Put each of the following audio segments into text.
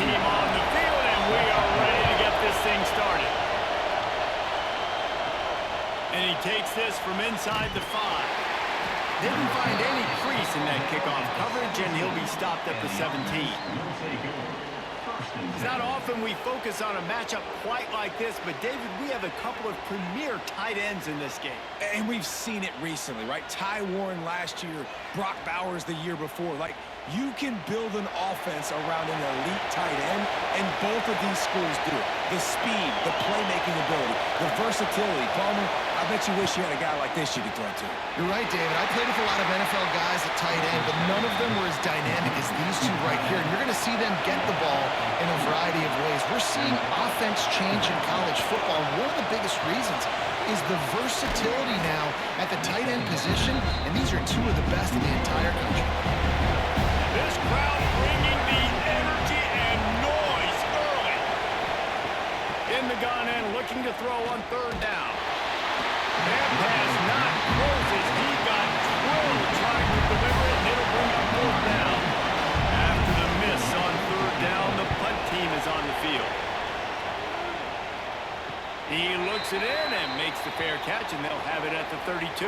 team on the field, and we are ready to get this thing started. And he takes this from inside the 5. Didn't find any crease in that kickoff coverage, and he'll be stopped at the 17. It's not often we focus on a matchup quite like this, but David, we have a couple of premier tight ends in this game. And we've seen it recently, right? Ty Warren last year, Brock Bowers the year before. Like, you can build an offense around an elite tight end, and both of these schools do it. The speed, the playmaking ability, the versatility. Palmer, I bet you wish you had a guy like this you could throw to. You're right, David. I played with a lot of NFL guys at tight end, but none of them were as dynamic as these two right here. And you're going to see them get the ball in a variety of ways. We're seeing offense change in college football. One of the biggest reasons is the versatility now at the tight end position, and these are two of the best in the entire country. This crowd bringing the energy and noise early. In the gun and looking to throw on 3rd down. That pass not closes. He got drilled trying to deliver it, and it'll bring up 4th down. After the miss on 3rd down, the punt team is on the field. He looks it in and makes the fair catch, and they'll have it at the 32.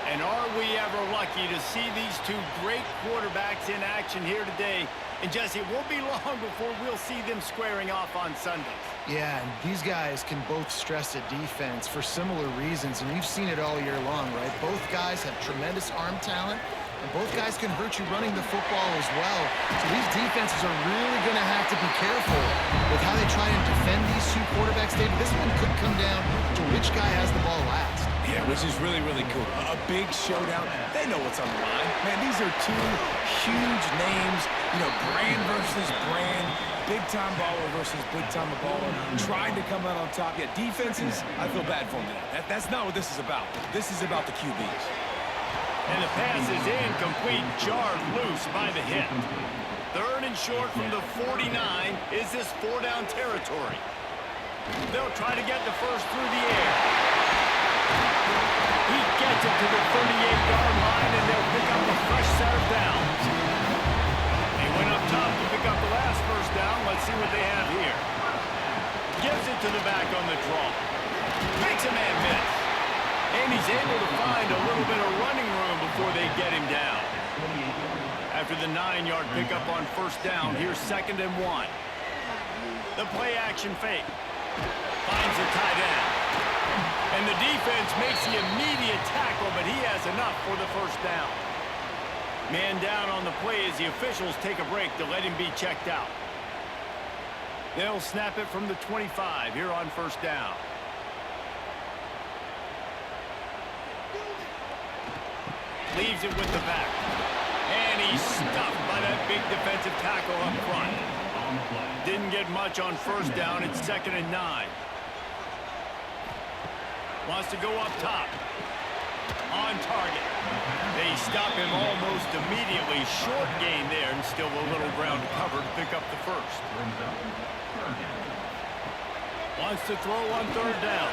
And are we ever lucky to see these two great quarterbacks in action here today? And Jesse, it won't be long before we'll see them squaring off on Sundays. Yeah, and these guys can both stress a defense for similar reasons, and you've seen it all year long, right? Both guys have tremendous arm talent, and both guys can hurt you running the football as well. So these defenses are really going to have to be careful with how they try and defend these two quarterbacks, David. This one could come down to which guy has the ball last. Yeah, which is really, really cool. A big showdown. They know what's on the line. Man, these are two huge names. You know, brand versus brand. Big-time baller versus big-time baller. Trying to come out on top. Yeah, defenses, I feel bad for them today. That's not what this is about. This is about the QBs. And the pass is incomplete, jarred loose by the hit. 3rd and short from the 49. Is this 4-down territory? They'll try to get the first through the air. He gets it to the 38-yard line, and they'll pick up a fresh set of downs. They went up top to pick up the last 1st down. Let's see what they have here. Gives it to the back on the draw. Makes a man miss. And he's able to find a little bit of running room before they get him down. After the 9-yard pickup on 1st down, here's 2nd and 1. The play action fake. Finds the tight end. And the defense makes the immediate tackle, but he has enough for the 1st down. Man down on the play as the officials take a break to let him be checked out. They'll snap it from the 25 here on 1st down. Leaves it with the back. And he's stuffed by that big defensive tackle up front. Didn't get much on 1st down. It's 2nd and 9. Wants to go up top. On target. They stop him almost immediately. Short gain there, and still a little ground to cover to pick up the 1st. Wants to throw on 3rd down.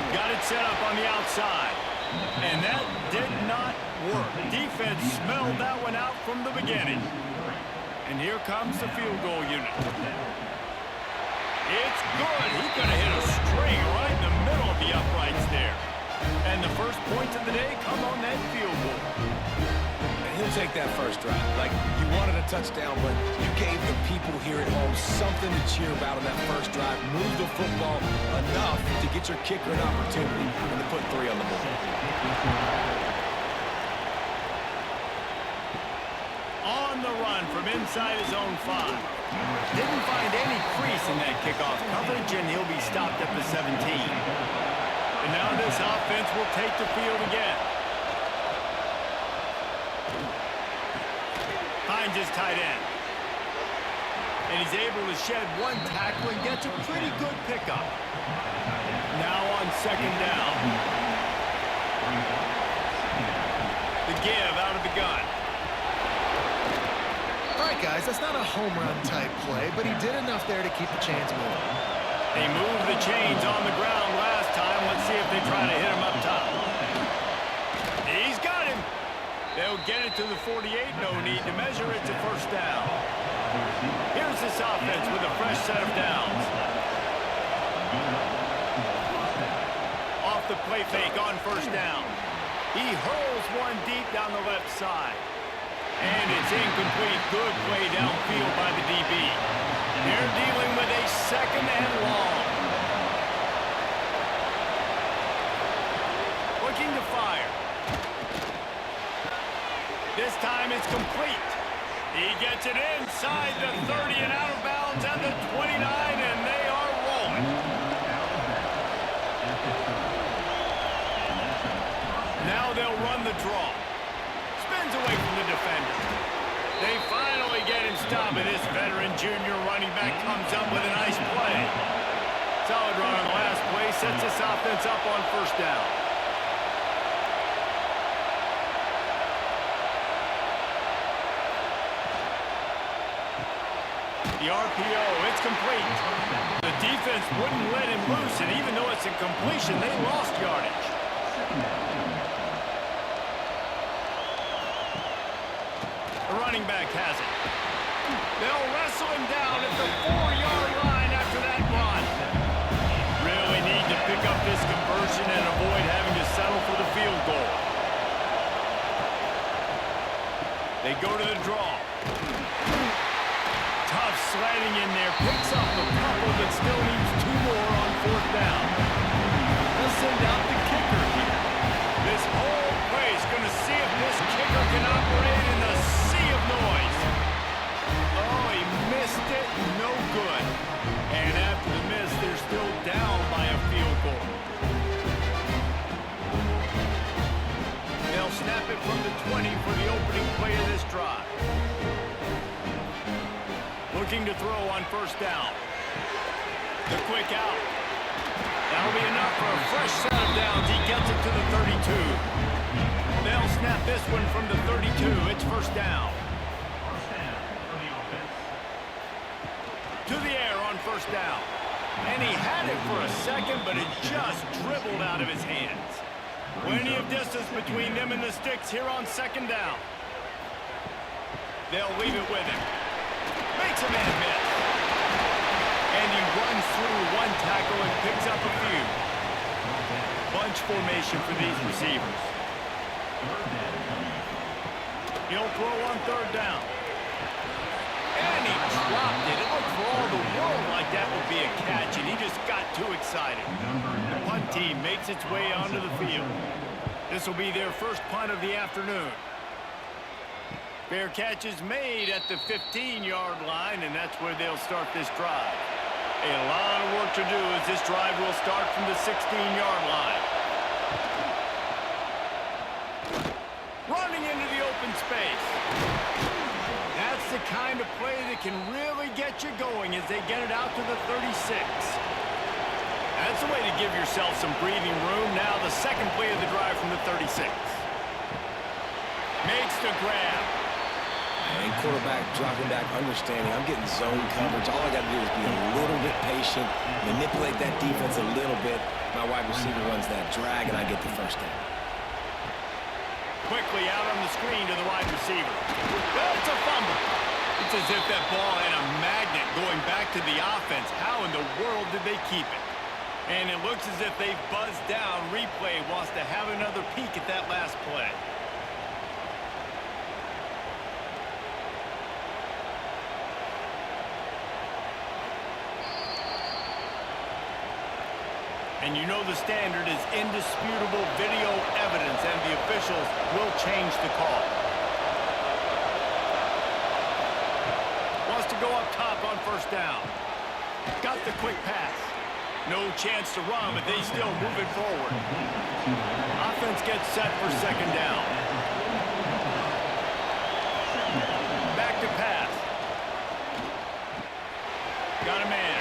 Got it set up on the outside. And that did not work. Defense smelled that one out from the beginning. And here comes the field goal unit. It's good. He could have hit a string right in the middle of the uprights there. And the first points of the day come on that field goal. And he'll take that 1st drive. Like, you wanted a touchdown, but you gave the people here at home something to cheer about on that 1st drive. Move the football enough to get your kicker an opportunity and to put 3 on the board. On the run from inside his own 5. Didn't find any crease in that kickoff coverage, and he'll be stopped at the 17. And now this offense will take the field again. Finds his tight end. And he's able to shed 1 tackle and gets a pretty good pickup. Now on 2nd down. The give out of the gun. All right, guys, that's not a home run type play, but he did enough there to keep the chains moving. They moved the chains on the ground last time. Let's see if they try to hit him up top. He's got him. They'll get it to the 48. No need to measure it to 1st down. Here's this offense with a fresh set of downs. Off the play fake on first down. He hurls one deep down the left side. And it's incomplete. Good play downfield by the DB. They're dealing with a second and long. Looking to fire. This time it's complete. He gets it inside the 30 and out of bounds at the 29, and they are rolling. Now they'll run the draw. Spins away from the defender. They finally get him stopped, and this veteran junior running back comes up with a nice play. Solid run on the last play, sets this offense up on first down. The RPO, it's complete. The defense wouldn't let him loose, and even though it's a completion, they lost yardage. The running back has it. They'll wrestle him down at the 4-yard line after that run. Really need to pick up this conversion and avoid having to settle for the field goal. They go to the draw. Tough sliding in there, picks up a couple, but still needs 2 more on fourth down. They'll send out the kicker here. This whole play is going to see if this kicker can operate in the sea of noise. Oh, he missed it, no good. And after the miss, they're still down by a field goal. They'll snap it from the 20 for the opening play of this drive. Looking to throw on first down. The quick out. That'll be enough for a fresh set of downs. He gets it to the 32. They'll snap this one from the 32. It's first down. To the air on first down. And he had it for a second, but it just dribbled out of his hands. Plenty of distance between them and the sticks here on second down. They'll leave it with him. Makes a man miss. And he runs through one tackle and picks up a few. Bunch formation for these receivers. He'll throw on third down. And he dropped it. It looked for all the world like that would be a catch, and he just got too excited. The punt team makes its way onto the field. This will be their first punt of the afternoon. Fair catch is made at the 15-yard line, and that's where they'll start this drive. A lot of work to do as this drive will start from the 16-yard line. Running into the open space. That's the kind of play that can really get you going as they get it out to the 36. That's a way to give yourself some breathing room. Now the second play of the drive from the 36. Makes the grab. And quarterback dropping back, understanding I'm getting zone coverage. All I got to do is be a little bit patient, manipulate that defense a little bit. My wide receiver runs that drag, and I get the first down. Quickly out on the screen to the wide receiver. Well, it's a fumble. It's as if that ball had a magnet going back to the offense. How in the world did they keep it? And it looks as if they buzzed down. Replay wants to have another peek at that last play. And you know the standard is indisputable video evidence, and the officials will change the call. Wants to go up top on first down. Got the quick pass. No chance to run, but they still move it forward. Offense gets set for second down. Back to pass. Got a man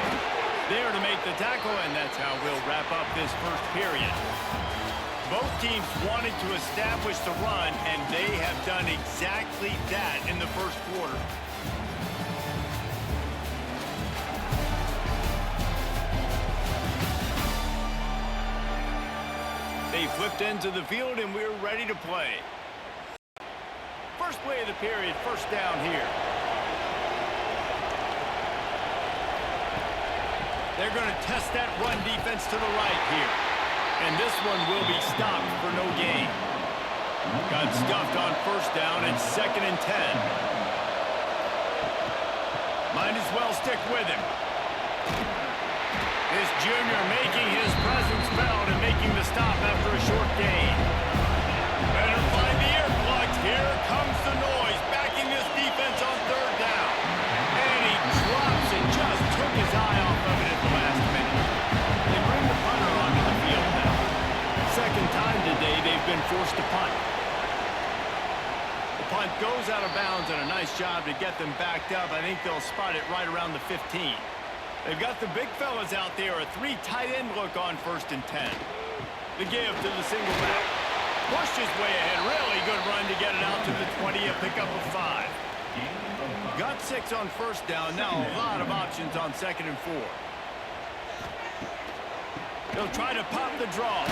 there to make the tackle, and that's how we'll wrap up this first period. Both teams wanted to establish the run, and they have done exactly that in the first quarter. They flipped into the field, and we're ready to play. First play of the period, first down here. They're going to test that run defense to the right here. And this one will be stopped for no gain. Got stuffed on first down and 2nd and 10. Might as well stick with him. This junior making his presence felt and making the stop after a short gain. Better find the earplugs. Here comes the noise, backing this defense on 3rd down. And he drops it, just took his eye off of it at the last minute. They bring the punter onto the field now. 2nd time today they've been forced to punt. The punt goes out of bounds, and a nice job to get them backed up. I think they'll spot it right around the 15. They've got the big fellas out there, a 3 tight end look on 1st and 10. The give to the single back. Pushed his way ahead, really good run to get it out to the 20, a pickup of 5. Got 6 on 1st down, now a lot of options on 2nd and 4. He'll try to pop the draw.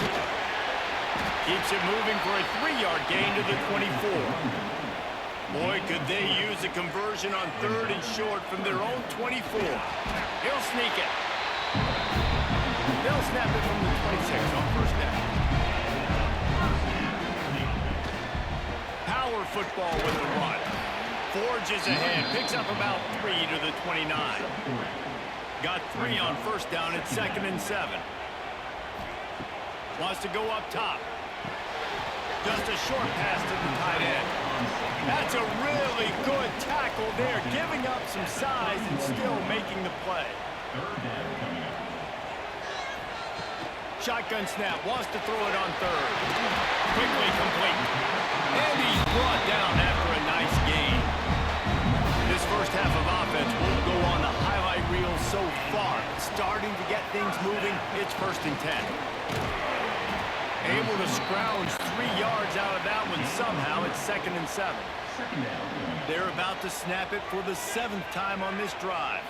Keeps it moving for a 3-yard gain to the 24. Boy, could they use a conversion on 3rd and short from their own 24. He'll sneak it. They'll snap it from the 26 on 1st down. Power football with the run. Forges ahead, picks up about 3 to the 29. Got 3 on 1st down at 2nd and 7. Wants to go up top. Just a short pass to the tight end. That's a really good tackle there, giving up some size and still making the play. Shotgun snap, wants to throw it on 3rd. Quickly complete. And he's brought down after a nice gain. This first half of offense won't go on the highlight reel so far. Starting to get things moving, it's 1st and 10. Able to scrounge 3 yards out of that one somehow. It's 2nd and 7. They're about to snap it for the 7th time on this drive.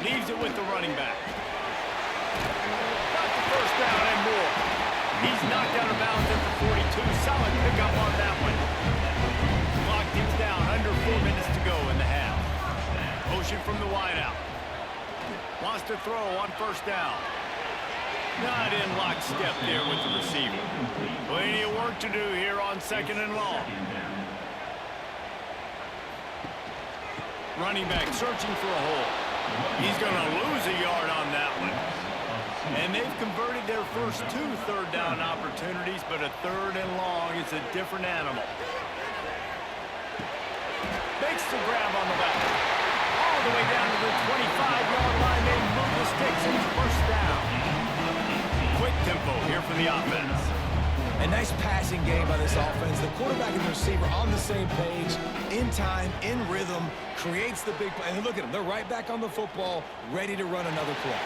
Leaves it with the running back. Got the 1st down and more. He's knocked out of bounds at the 42. Solid pickup on that one. Clock ticks down. Under 4 minutes to go in the half. Motion from the wideout. Wants to throw on 1st down. Not in lockstep there with the receiver. Plenty of work to do here on 2nd and long. Running back searching for a hole. He's going to lose a yard on that one. And they've converted their first 2 3rd down opportunities, but a 3rd and long is a different animal. Makes the grab on the left. All the way down to the 25-yard line. They move the sticks and 1st down. Quick tempo here for the offense. A nice passing game by this offense. The quarterback and the receiver on the same page, in time, in rhythm, creates the big play. And look at them. They're right back on the football, ready to run another play.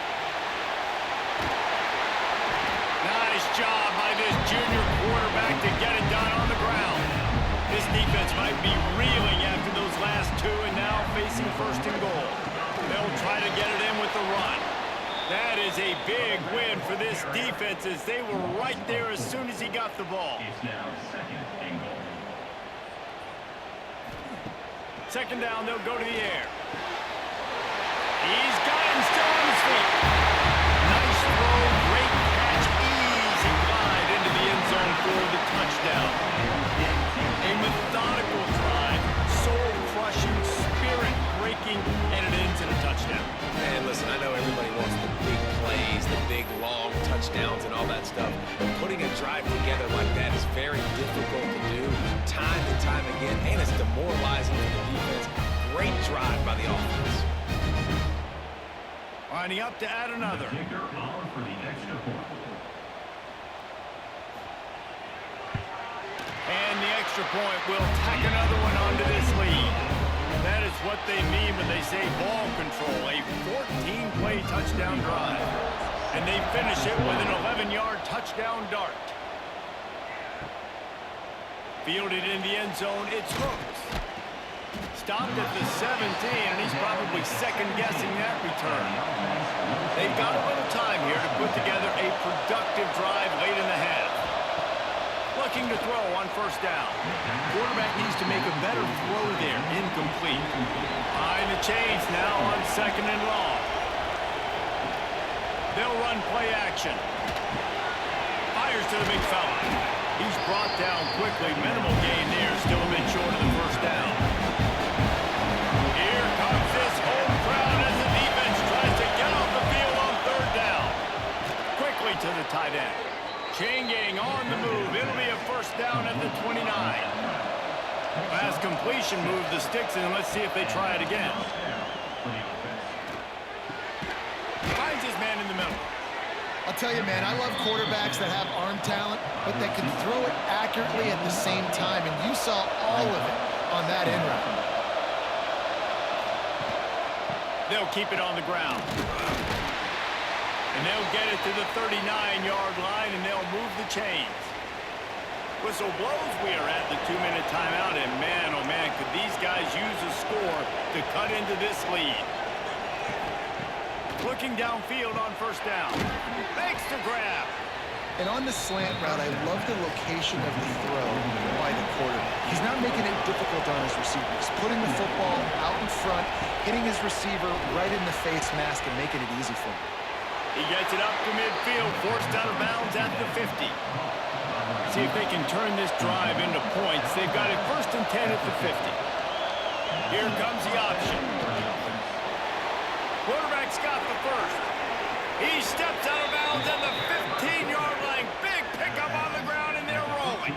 Nice job by this junior quarterback to get it done on the ground. This defense might be reeling after those last 2 and now facing 1st and goal. They'll try to get it in with the run. That is a big win for this defense as they were right there as soon as he got the ball. It's now 2nd and goal. 2nd down, they'll go to the air. He's got him still on his feet. Nice throw, great catch, easy glide into the end zone for the touchdown. A methodical drive, soul-crushing, spirit-breaking, and it ends in a touchdown. Man, listen, I know everybody wants the big plays, the big, long touchdowns and all that stuff, but putting a drive together like that is very difficult to do time and time again, and it's demoralizing for the defense. Great drive by the offense. Lining up to add another. Kicker on for the extra point. And the extra point will tack another one onto this lead. That is what they mean when they say ball control, a 14-play touchdown drive. And they finish it with an 11-yard touchdown dart. Fielded in the end zone, it's Hooks. Stopped at the 17, and he's probably second-guessing that return. They've got a little time here to put together a productive drive late in the half. Looking to throw on 1st down. Quarterback needs to make a better throw there. Incomplete. Behind the chains now on 2nd and long. They'll run play action. Fires to the big fella. He's brought down quickly. Minimal gain there. Still a bit short of the first down. Here comes this home crowd as the defense tries to get off the field on third down. Quickly to the tight end. Chain gang on the move. It'll be a first down at the 29. Last completion moved the sticks, and let's see if they try it again. Finds his man in the middle. I'll tell you, man, I love quarterbacks that have arm talent, but that can throw it accurately at the same time, and you saw all of it on that end route. They'll keep it on the ground. And they'll get it to the 39-yard line, and they'll move the chains. Whistle blows. We are at the 2-minute timeout, and man, oh man, could these guys use a score to cut into this lead. Looking downfield on first down. Makes the grab. And on the slant route, I love the location of the throw by the quarterback. He's not making it difficult on his receivers. Putting the football out in front, hitting his receiver right in the face mask, and making it easy for him. He gets it up to midfield, forced out of bounds at the 50. See if they can turn this drive into points. They've got it 1st and 10 at the 50. Here comes the option. Quarterback's got the first. He steps out of bounds at the 15-yard line. Big pickup on the ground, and they're rolling.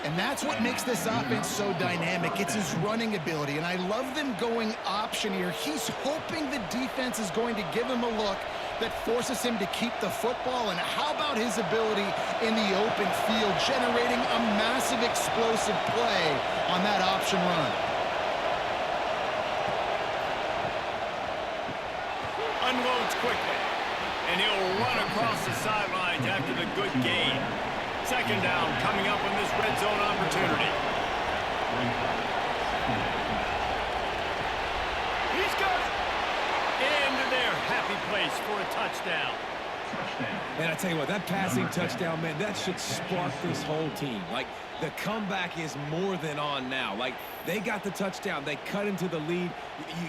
And that's what makes this offense so dynamic. It's his running ability, and I love them going option here. He's hoping the defense is going to give him a look that forces him to keep the football. And how about his ability in the open field, generating a massive explosive play on that option run? Unloads quickly, and he'll run across the sidelines after the good gain. Second down coming up on this red zone opportunity. He's got it into their happy place for a touchdown. And I tell you what, that passing touchdown, man, that should spark this whole team. Like, the comeback is more than on now. Like, they got the touchdown. They cut into the lead.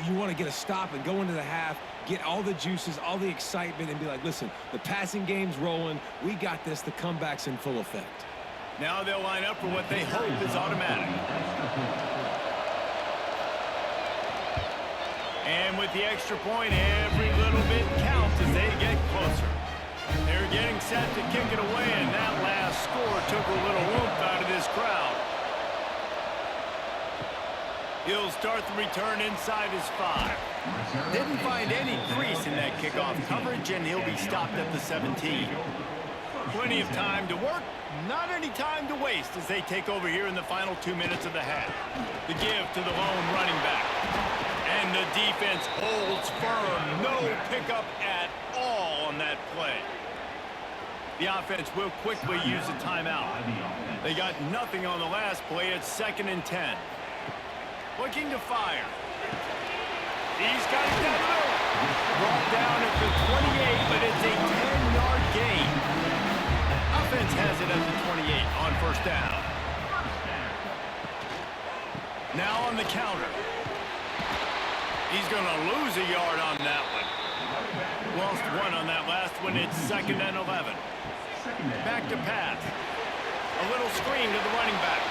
You want to get a stop and go into the half, get all the juices, all the excitement, and be like, listen, the passing game's rolling. We got this. The comeback's in full effect. Now they'll line up for what they hope is automatic. And with the extra point, every little bit counts as they get closer. They're getting set to kick it away, and that last score took a little oomph out of this crowd. He'll start the return inside his 5. Didn't find any crease in that kickoff coverage, and he'll be stopped at the 17. Plenty of time to work, not any time to waste as they take over here in the final 2 minutes of the half. The give to the lone running back. And the defense holds firm. No pickup at all on that play. The offense will quickly use a timeout. They got nothing on the last play. It's 2nd and 10. Looking to fire. He's got it down the middle. Brought down at the 28, but it's a 10-yard gain. Offense has it at the 28 on first down. Now on the counter. He's going to lose a yard on that one. Lost 1 on that last one. It's 2nd and 11. Back to pass. A little screen to the running back.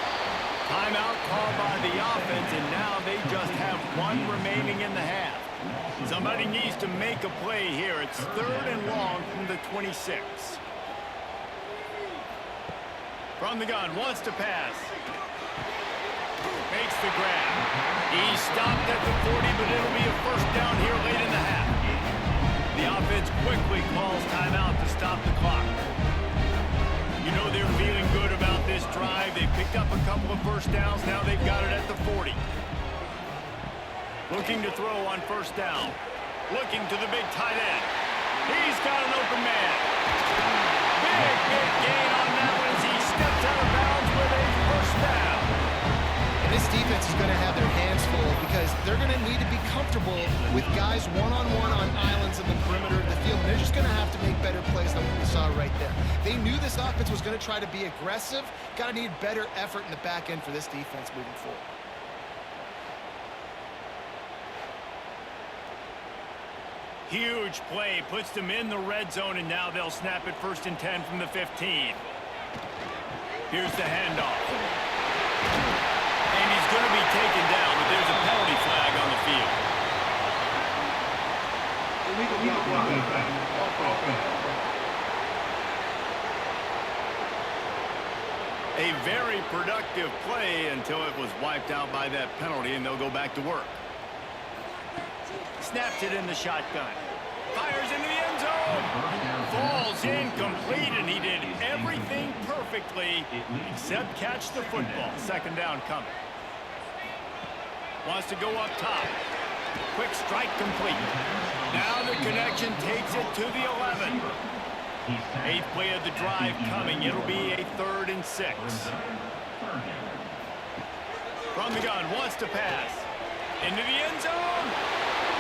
Timeout called by the offense, and now they just have 1 remaining in the half. Somebody needs to make a play here. It's 3rd and long from the 26. From the gun, wants to pass. Makes the grab. He's stopped at the 40, but it'll be a first down here late in the half. The offense quickly calls timeout to stop the clock. You know they're feeling good about this drive. They picked up a couple of first downs. Now they've got it at the 40. Looking to throw on first down. Looking to the big tight end. He's got an open man. Big gain on that one as he steps out of bounds with a first down. And this defense is going to have their hands full because they're going to need to be comfortable with guys one-on-one on islands in the perimeter of the field. They're just going to have to make better plays than what we saw right there. They knew this offense was going to try to be aggressive. Got to need better effort in the back end for this defense moving forward. Huge play, puts them in the red zone, and now they'll snap it 1st and 10 from the 15. Here's the handoff. And he's going to be taken down, but there's a penalty flag on the field. A very productive play until it was wiped out by that penalty, and they'll go back to work. Snaps it in the shotgun. Fires into the end zone. Falls incomplete, and he did everything perfectly except catch the football. 2nd down coming. Wants to go up top. Quick strike complete. Now the connection takes it to the 11. 8th play of the drive coming. It'll be a 3rd and 6. From the gun, wants to pass. Into the end zone.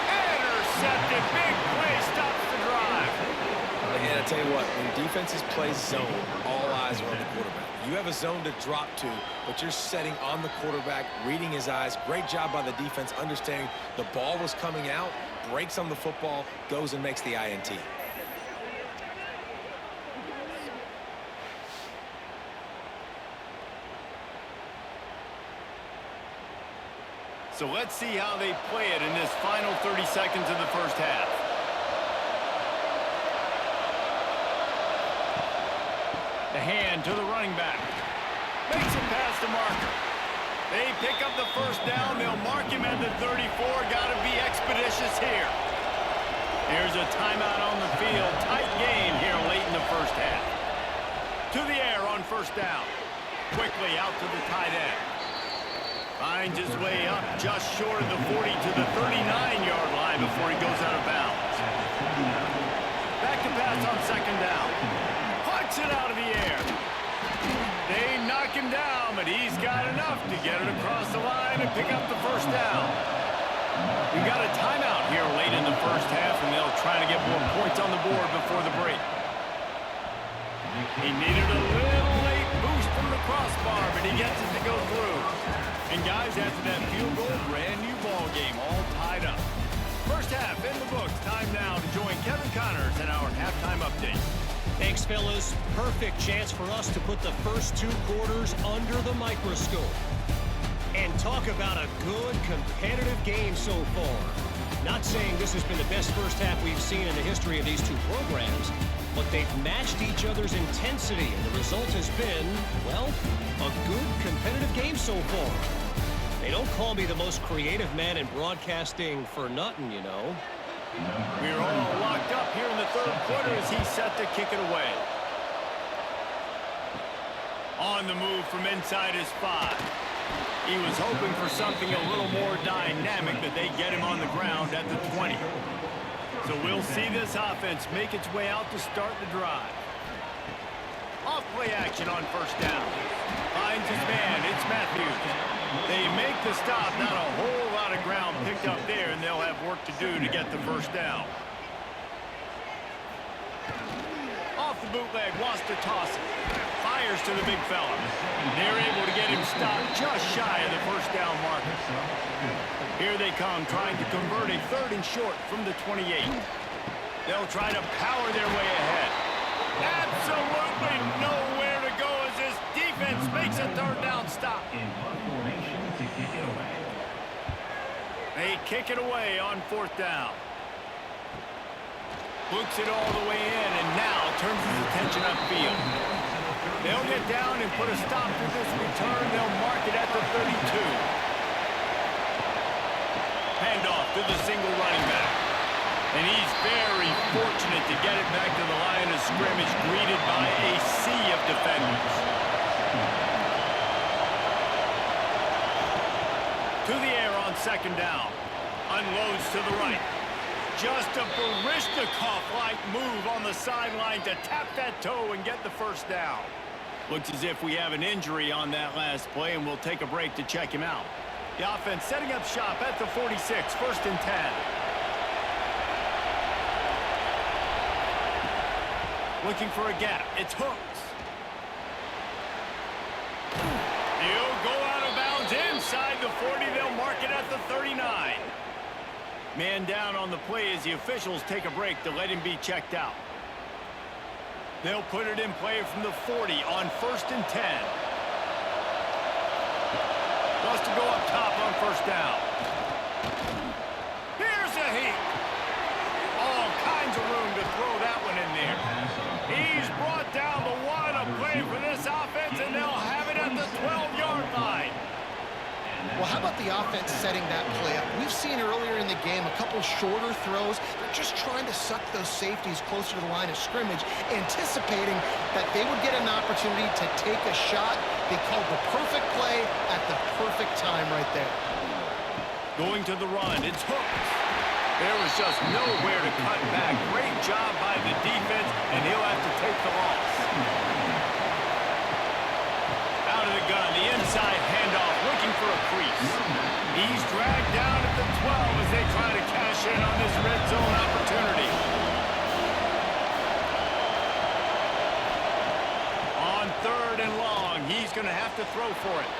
Intercepted. Big play, stops the drive. And I tell you what, when defenses play zone, all eyes are on the quarterback. You have a zone to drop to, but you're setting on the quarterback, reading his eyes. Great job by the defense, understanding the ball was coming out, breaks on the football, goes and makes the INT. So let's see how they play it in this final 30 seconds of the 1st half. The hand to the running back. Makes it past the marker. They pick up the 1st down. They'll mark him at the 34. Got to be expeditious here. Here's a timeout on the field. Tight game here late in the 1st half. To the air on 1st down. Quickly out to the tight end. Finds his way up just short of the 40 to the 39-yard line before he goes out of bounds. Back to pass on 2nd down. Puts it out of the air. They knock him down, but he's got enough to get it across the line and pick up the 1st down. We've got a timeout here late in the 1st half, and they'll try to get more points on the board before the break. He needed a little late boost from the crossbar, but he gets it to go through. And guys, after that field goal, brand new ball game, all tied up. 1st half in the books. Time now to join Kevin Connors in our halftime update. Thanks, fellas. Perfect chance for us to put the first 2 quarters under the microscope. And talk about a good competitive game so far. Not saying this has been the best 1st half we've seen in the history of these 2 programs, but they've matched each other's intensity, and the result has been, well, a good competitive game so far. They don't call me the most creative man in broadcasting for nothing, you know. We're all locked up here in the 3rd quarter as he's set to kick it away. On the move from inside his 5. He was hoping for something a little more dynamic, but they get him on the ground at the 20. So we'll see this offense make its way out to start the drive. Off play action on 1st down. Finds his man. It's Matthews. They make the stop. Not a whole lot of ground picked up there, and they'll have work to do to get the 1st down. Off the bootleg. Wants to toss it. Fires to the big fella. They're able to get him stopped just shy of the 1st down marker. Here they come, trying to convert a 3rd and short from the 28. They'll try to power their way ahead. Absolutely nowhere to go as this defense makes a 3rd down stop. They kick it away on 4th down. Books it all the way in and now turns his attention upfield. They'll get down and put a stop to this return. They'll mark it at the 32. Handoff to the single running back. And he's very fortunate to get it back to the line of scrimmage, greeted by a sea of defenders. To the air on 2nd down. Unloads to the right. Just a Baryshnikov-like move on the sideline to tap that toe and get the 1st down. Looks as if we have an injury on that last play, and we'll take a break to check him out. The offense setting up shop at the 46, 1st and 10. Looking for a gap. It's Hooks. He'll go out of bounds inside the 40. They'll mark it at the 39. Man down on the play as the officials take a break to let him be checked out. They'll put it in play from the 40 on 1st and 10. Wants to go up top on 1st down. Here's a heat. All kinds of room to throw that one in there. He's brought down the one, a play for this offense, and they'll have it at the 12-yard line. Well, how about the offense setting that play up? We've seen earlier in the game a couple shorter throws. They're just trying to suck those safeties closer to the line of scrimmage, anticipating that they would get an opportunity to take a shot. They called the perfect play at the perfect time right there. Going to the run, it's hooked. There was just nowhere to cut back. Great job by the defense, and he'll have to take the loss. Out of the gun, the inside handoff, looking for a crease. He's dragged down at the 12 as they try to cash in on this red zone opportunity. On 3rd and long, he's going to have to throw for it.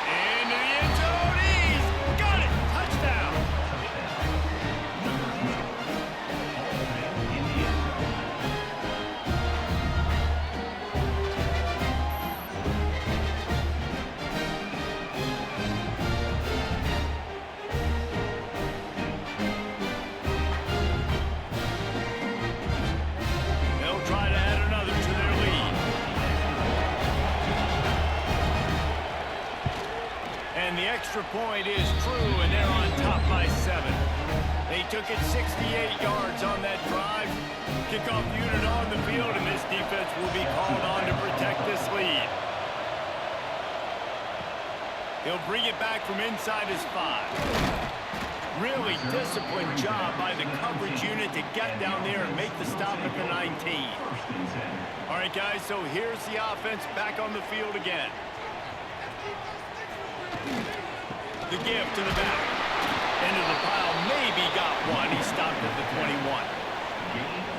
Into the end zone, he's got it! Touchdown! Extra point is true, and they're on top by 7. They took it 68 yards on that drive. Kickoff unit on the field, and this defense will be called on to protect this lead. He'll bring it back from inside his 5. Really disciplined job by the coverage unit to get down there and make the stop at the 19. All right, guys, so here's the offense back on the field again. The give to the back. Into the pile, maybe got one. He stopped at the 21.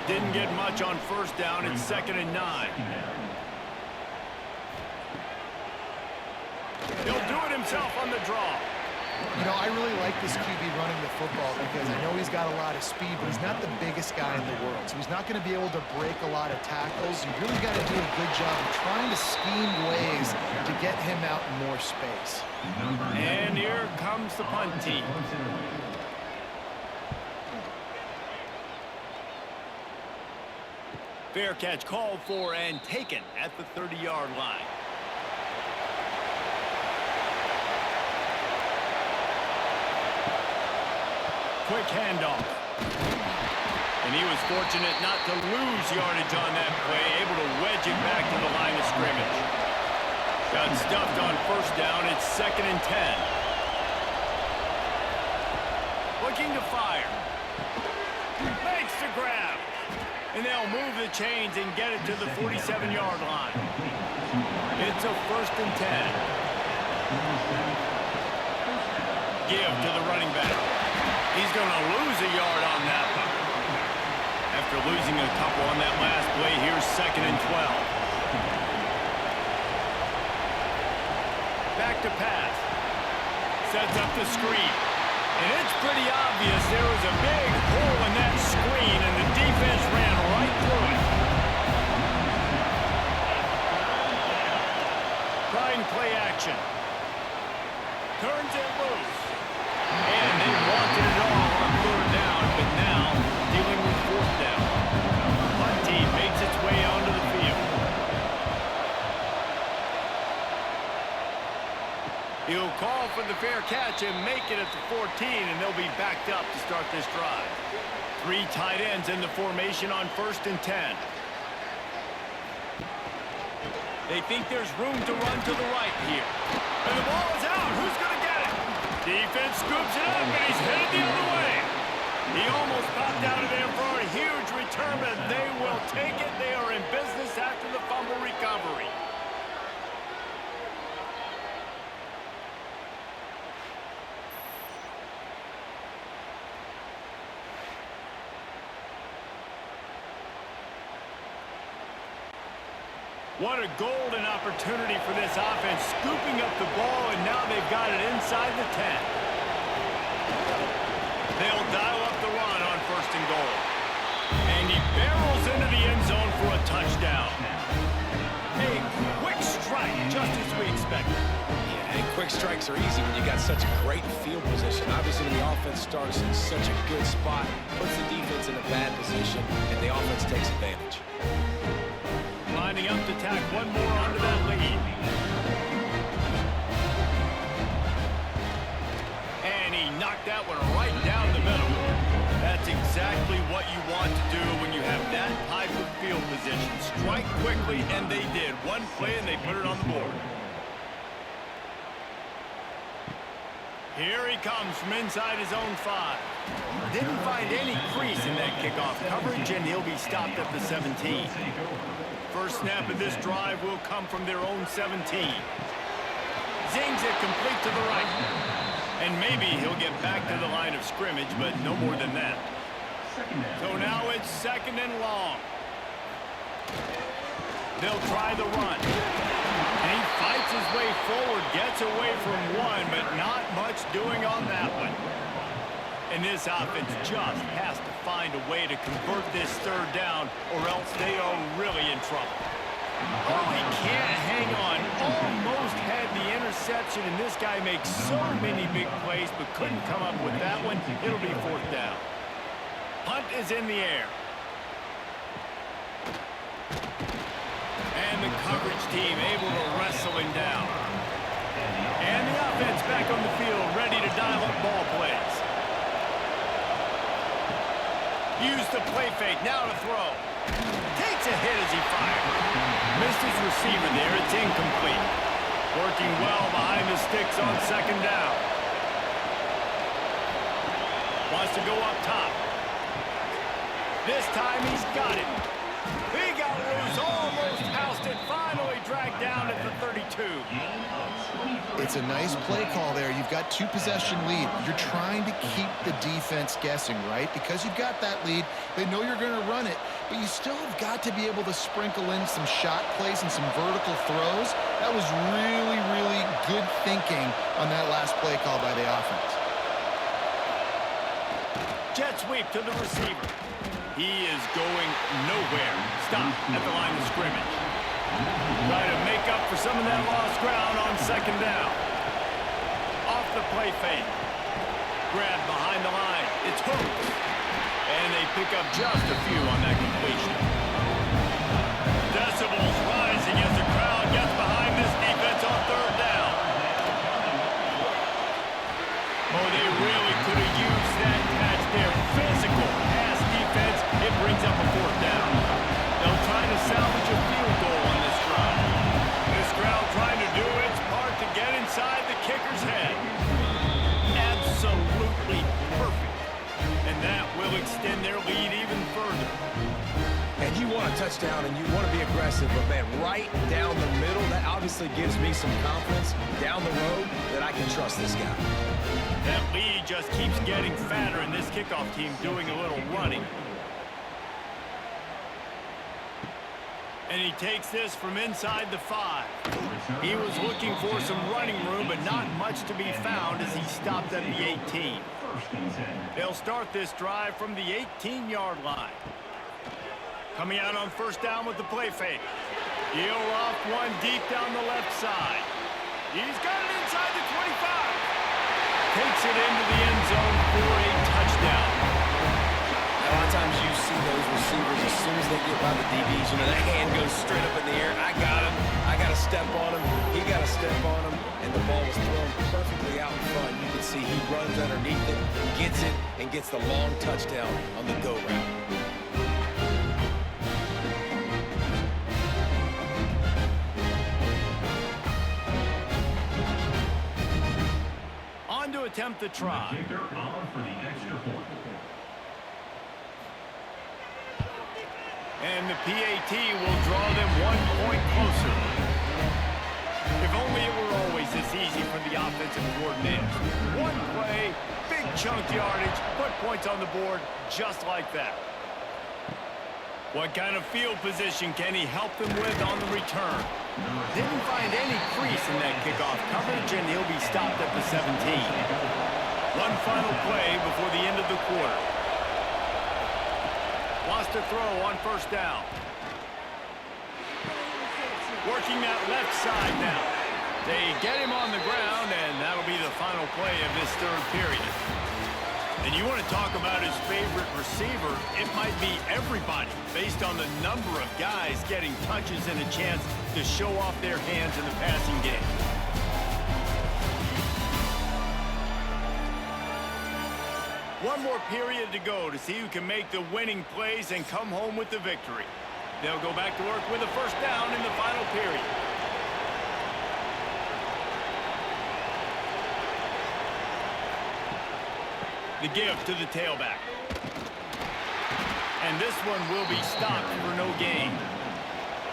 Didn't get much on 1st down. It's 2nd and 9. He'll do it himself on the draw. You know, I really like this QB running the football because I know he's got a lot of speed, but he's not the biggest guy in the world. So he's not going to be able to break a lot of tackles. You really got to do a good job of trying to scheme ways to get him out in more space. And here comes the punt team. Fair catch called for and taken at the 30-yard line. Quick handoff. And he was fortunate not to lose yardage on that play, able to wedge it back to the line of scrimmage. Got stuffed on 1st down. It's 2nd and 10. Looking to fire. Makes the grab. And they'll move the chains and get it to the 47-yard line. It's a 1st and 10. Give to the running back. He's going to lose a yard on that one. After losing a couple on that last play, here's 2nd and 12. Back to pass. Sets up the screen. And it's pretty obvious there was a big hole in that screen, and the defense ran right through it. Trying play action. Turns it loose. And they wanted it all on 3rd down, but now dealing with 4th down. Punt team makes its way onto the field. He'll call for the fair catch and make it at the 14, and they'll be backed up to start this drive. 3 tight ends in the formation on 1st and 10. They think there's room to run to the right here. And the ball is out. Who's going to get it? Defense scoops it up, and he's headed the other way. He almost popped out of there for a huge return, but they will take it. They are in business after the fumble recovery. What a golden opportunity for this offense, scooping up the ball, and now they've got it inside the 10. They'll barrels into the end zone for a touchdown. A quick strike, just as we expected. Yeah, and quick strikes are easy when you got such a great field position. Obviously, when the offense starts in such a good spot, puts the defense in a bad position, and the offense takes advantage. Lining up to tack one more onto that lead. And he knocked that one right down the middle. That's exactly what you want to do when you have that type of field position. Strike quickly, and they did. One play, and they put it on the board. Here he comes from inside his own 5. Didn't find any crease in that kickoff coverage, and he'll be stopped at the 17. First snap of this drive will come from their own 17. Zings it complete to the right. And maybe he'll get back to the line of scrimmage, but no more than that. So now it's 2nd and long. They'll try the run. And he fights his way forward, gets away from one, but not much doing on that one. And this offense just has to find a way to convert this 3rd down, or else they are really in trouble. Oh, he can't hang on. Almost had the interception, and this guy makes so many big plays, but couldn't come up with that one. It'll be 4th down. Punt is in the air. And the coverage team able to wrestle him down. And the offense back on the field, ready to dial up ball plays. Use the play fake, now to throw. Takes a hit as he fired. Missed his receiver there, it's incomplete. Working well behind the sticks on 2nd down. Wants to go up top. This time he's got it. He got loose, almost housed it, finally dragged down at the 32. It's a nice play call there. You've got 2-possession lead. You're trying to keep the defense guessing, right? Because you've got that lead, they know you're going to run it, but you still have got to be able to sprinkle in some shot plays and some vertical throws. That was really, really good thinking on that last play call by the offense. Jet sweep to the receiver. He is going nowhere. Stop at the line of scrimmage. Try to make up for some of that lost ground on 2nd down. Off the play fake. Grab behind the line. It's hooked. And they pick up just a few on that completion. Decibels rising as the crowd gets behind this defense on 3rd down. Oh, they really could have used that catch there. Physical pass defense. It brings up a 4th down. They'll try to salvage a field goal on this drive. This crowd trying to do its part to get inside the kicker's head. Absolutely perfect. And that will extend their lead even further. And you want a touchdown and you want to be aggressive, but man, right down the middle, that obviously gives me some confidence down the road that I can trust this guy. That lead just keeps getting fatter, and this kickoff team doing a little running. And he takes this from inside the 5. He was looking for some running room, but not much to be found as he stopped at the 18. They'll start this drive from the 18-yard line. Coming out on 1st down with the play fake. He'll off one deep down the left side. He's got it inside the 25. Takes it into the end zone for a touchdown. A lot of times you see those receivers, as soon as they get by the DBs, you know, that hand goes straight up in the air. I got him. I got to step on him. He got to step on him. And the ball was thrown perfectly out in front. You can see he runs underneath it, gets it, and gets the long touchdown on the go route. On to attempt the try. Kicker on for the extra point. And the PAT will draw them 1 point closer. If only it were always this easy for the offensive coordinators. One play, big chunk yardage, put points on the board just like that. What kind of field position can he help them with on the return? Didn't find any crease in that kickoff coverage, and he'll be stopped at the 17. One final play before the end of the quarter. Wants to throw on first down. Working that left side now. They get him on the ground, and that'll be the final play of this third period. And you want to talk about his favorite receiver, it might be everybody, based on the number of guys getting touches and a chance to show off their hands in the passing game. One more period to go to see who can make the winning plays and come home with the victory. They'll go back to work with a first down in the final period. The give to the tailback. And this one will be stopped for no gain.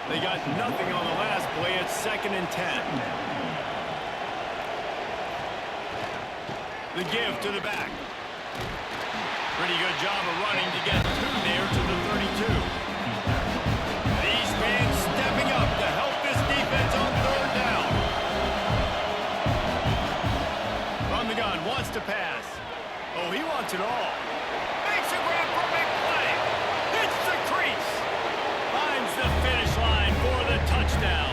They got nothing on the last play. It's 2nd and 10. The give to the back. Pretty good job of running to get through there to the 32. These fans stepping up to help this defense on third down. From the gun, wants to pass. Oh, he wants it all. Makes a grab for a big play. Hits the crease. Finds the finish line for the touchdown.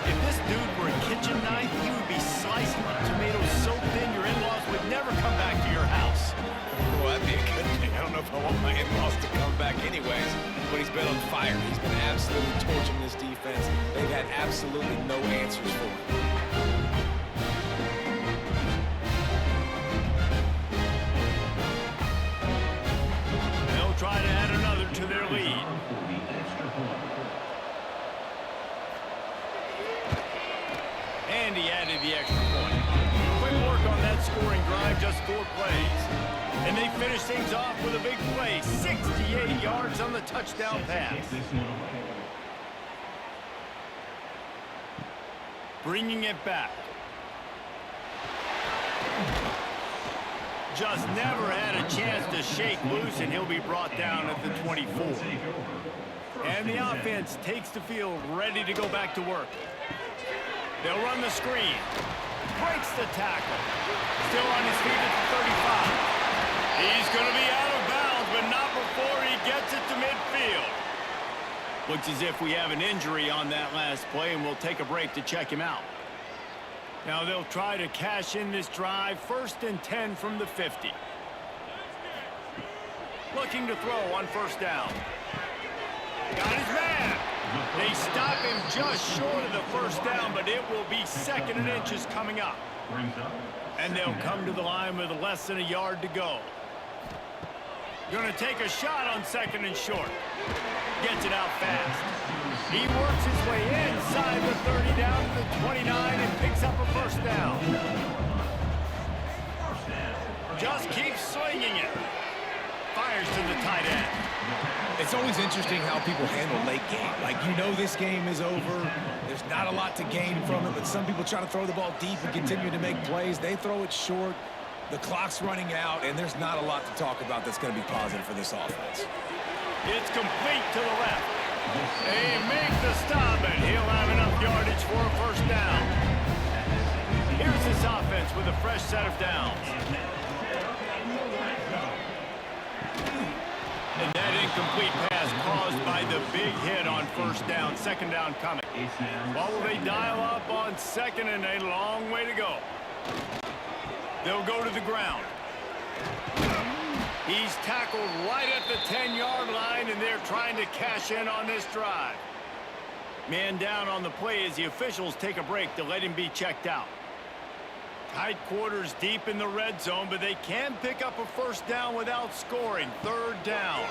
If this dude were a kitchen knife, he would be slicing up tomatoes so thin your in-laws would never come back to your house. Well, that'd be a good thing. I don't know if I want my in-laws to come back anyways, but he's been on fire. He's been absolutely torching this defense. They've had absolutely no answers for him. Try to add another to their lead. And he added the extra point. Quick work on that scoring drive, just 4 plays. And they finish things off with a big play, 68 yards on the touchdown pass. Bringing it back. Just never had a chance to shake loose, and he'll be brought down at the 24. And the offense takes the field, ready to go back to work. They'll run the screen. Breaks the tackle. Still on his feet at the 35. He's going to be out of bounds, but not before he gets it to midfield. Looks as if we have an injury on that last play, and we'll take a break to check him out. Now they'll try to cash in this drive, 1st and 10 from the 50. Looking to throw on first down. Got his man. They stop him just short of the first down, but it will be 2nd and inches coming up. And they'll come to the line with less than a yard to go. Going to take a shot on 2nd and short. Gets it out fast. He works his way inside the 30 down to the 29 and picks up a first down. Just keeps swinging it. Fires to the tight end. It's always interesting how people handle late game. Like, you know this game is over. There's not a lot to gain from it, but some people try to throw the ball deep and continue to make plays. They throw it short. The clock's running out, and there's not a lot to talk about that's going to be positive for this offense. It's complete to the left. They make the stop, and he'll have enough yardage for a first down. Here's this offense with a fresh set of downs. And that incomplete pass caused by the big hit on first down. 2nd down coming. What will they dial up on 2nd and a long way to go? They'll go to the ground. He's tackled right at the 10-yard line, and they're trying to cash in on this drive. Man down on the play as the officials take a break to let him be checked out. Tight quarters deep in the red zone, but they can pick up a first down without scoring. 3rd down.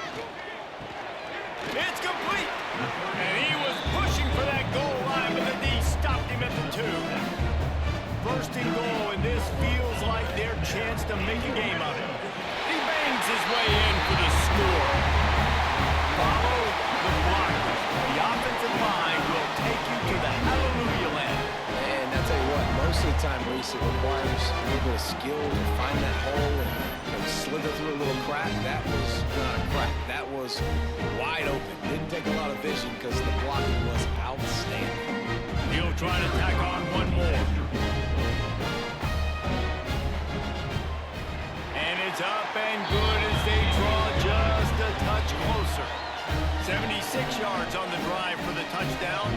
It's complete. And he was pushing for that goal line, but the D stopped him at the 2. 1st and goal, and this feels like their chance to make a game of it. He bangs his way in for the score. Follow the blockers. The offensive line will take you to the hallelujah land. And I'll tell you what, most of the time, Reese, it requires a little bit of skill to find that hole and slither through a little crack. That was not a crack. That was wide open. Didn't take a lot of vision because the blocking was outstanding. He'll try to tack on one more. And it's up and good as they draw just a touch 76 yards on the drive for the touchdown.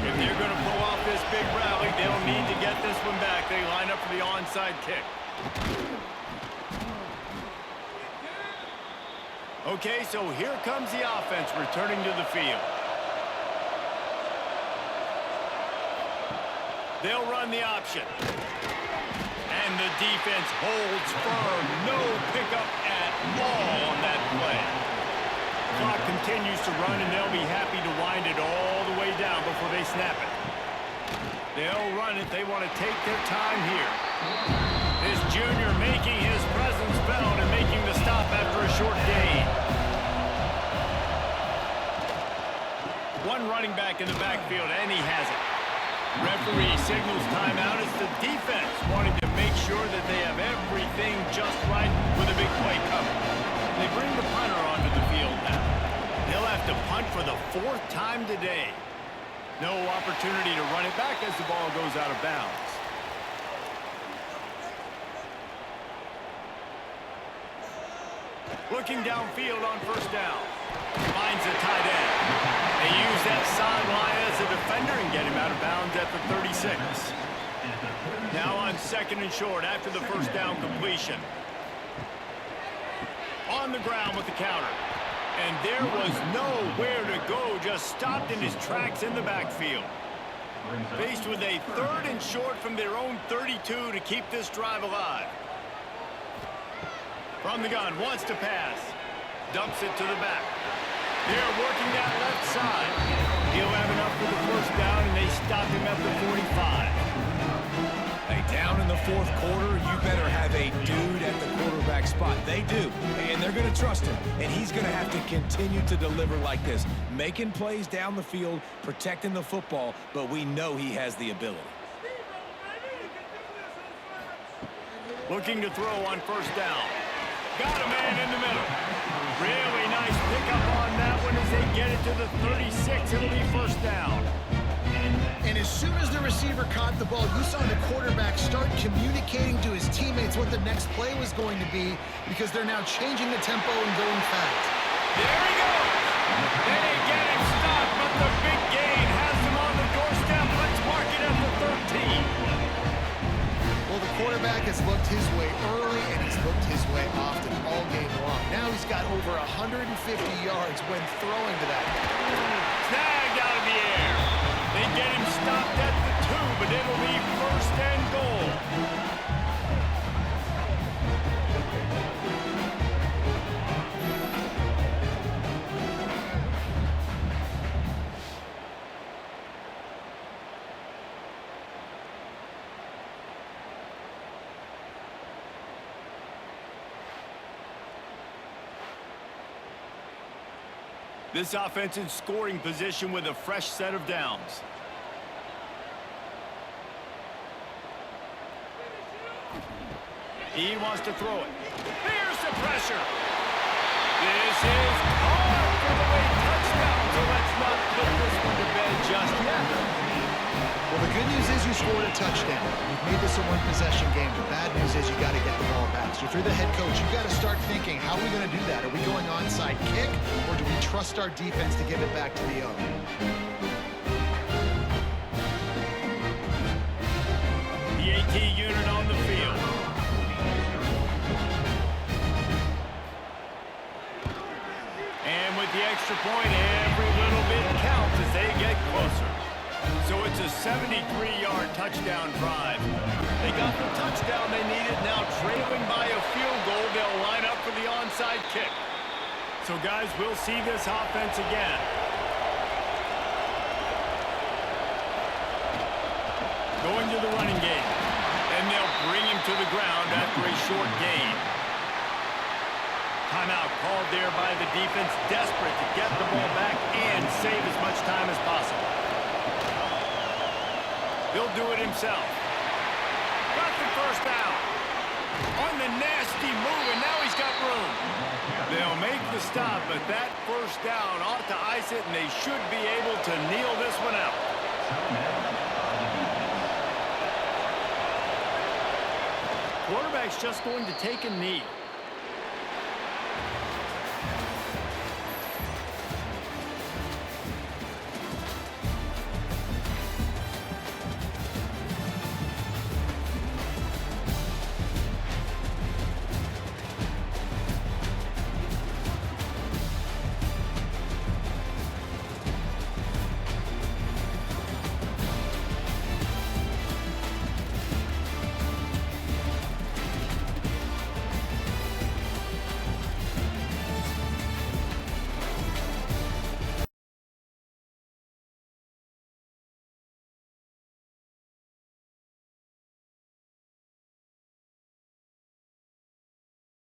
If they're going to pull off this big rally, they'll need to get this one back. They line up for the onside kick. Okay, so here comes the offense returning to the field. They'll run the option. And the defense holds firm. No pickup at all on that play. Clock continues to run, and they'll be happy to wind it all the way down before they snap it. They'll run it. They want to take their time here. This junior making his presence felt and making the stop after a short gain. One running back in the backfield, and he has it. Referee signals timeout. It's the defense wanting to make sure that they have everything just right with a big play coming. They bring the punter onto the field now. He'll have to punt for the 4th time today. No opportunity to run it back as the ball goes out of bounds. Looking downfield on 1st down. Finds the tight end. They use that sideline as a defender and get him out of bounds at the 36. Now on 2nd and short after the 1st down completion. On the ground with the counter. And there was nowhere to go, just stopped in his tracks in the backfield. Faced with a 3rd and short from their own 32 to keep this drive alive. From the gun, wants to pass. Dumps it to the back. They're working that left side. He'll have enough for the 1st down, and they stop him at the 45. Hey, down in the 4th quarter, you better have a dude at the quarterback spot. They do, and they're going to trust him, and he's going to have to continue to deliver like this, making plays down the field, protecting the football, but we know he has the ability. Looking to throw on 1st down. Got a man in the middle. Really nice pickup on that one as they get it to the 36. It'll be 1st down. And as soon as the receiver caught the ball, you saw the quarterback start communicating to his teammates what the next play was going to be because they're now changing the tempo and going fast. There he goes. They get him stopped, but the big gain has him on the doorstep. Let's mark it at the 13. Well, the quarterback has looked his way early, and he's looked his way often all game long. Now he's got over 150 yards when throwing to that. Snagged out of the air. They get him stopped at the 2, but it'll be 1st and goal. This offense in scoring position with a fresh set of downs. He wants to throw it. Here's the pressure. This is caught for the late touchdown, so let's not put this one to bed just yet. Well, the good news is you scored a touchdown. You've made this a one-possession game. The bad news is you got to get the ball back. So if you're the head coach, you got to start thinking, how are we going to do that? Are we going onside kick, or do we trust our defense to give it back to the owner? The AT unit on the field. And with the extra point, every little bit counts as they get closer. So it's a 73-yard touchdown drive. They got the touchdown they needed. Now trailing by a field goal, they'll line up for the onside kick. So, guys, we'll see this offense again. Going to the running game. And they'll bring him to the ground after a short gain. Timeout called there by the defense, desperate to get the ball back and save as much time as possible. He'll do it himself. Got the 1st down. On the nasty move, and now he's got room. They'll make the stop, but that 1st down ought to ice it, and they should be able to kneel this one out. Quarterback's just going to take a knee.